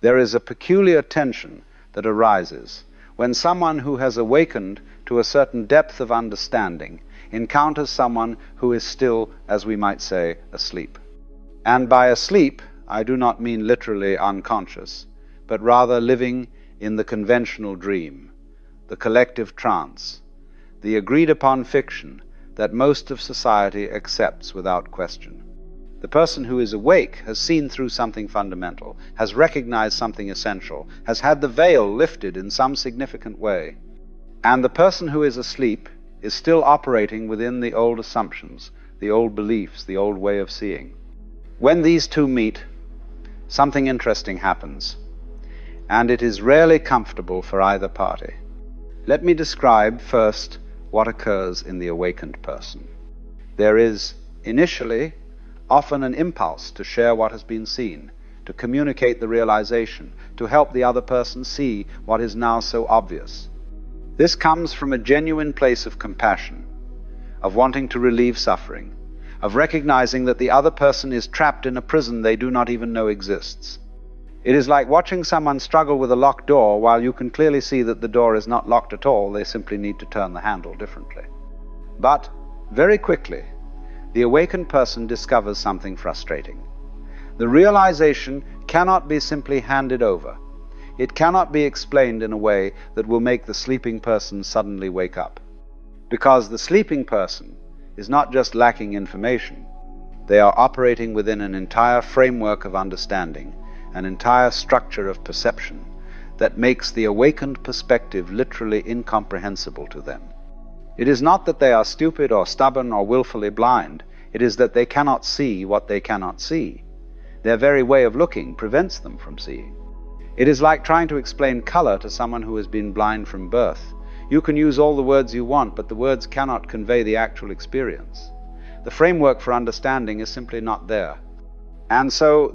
There is a peculiar tension that arises when someone who has awakened to a certain depth of understanding encounters someone who is still, as we might say, asleep. And by asleep, I do not mean literally unconscious, but rather living in the conventional dream, the collective trance, the agreed-upon fiction that most of society accepts without question. The person who is awake has seen through something fundamental, has recognized something essential, has had the veil lifted in some significant way. And the person who is asleep is still operating within the old assumptions, the old beliefs, the old way of seeing. When these two meet, something interesting happens, and it is rarely comfortable for either party. Let me describe first what occurs in the awakened person. There is, initially, often an impulse to share what has been seen, to communicate the realization, to help the other person see what is now so obvious. This comes from a genuine place of compassion, of wanting to relieve suffering, of recognizing that the other person is trapped in a prison they do not even know exists. It is like watching someone struggle with a locked door while you can clearly see that the door is not locked at all, they simply need to turn the handle differently. But, very quickly, the awakened person discovers something frustrating. The realization cannot be simply handed over. It cannot be explained in a way that will make the sleeping person suddenly wake up. Because the sleeping person is not just lacking information, they are operating within an entire framework of understanding, an entire structure of perception that makes the awakened perspective literally incomprehensible to them. It is not that they are stupid or stubborn or willfully blind. It is that they cannot see what they cannot see. Their very way of looking prevents them from seeing. It is like trying to explain color to someone who has been blind from birth. You can use all the words you want, but the words cannot convey the actual experience. The framework for understanding is simply not there. And so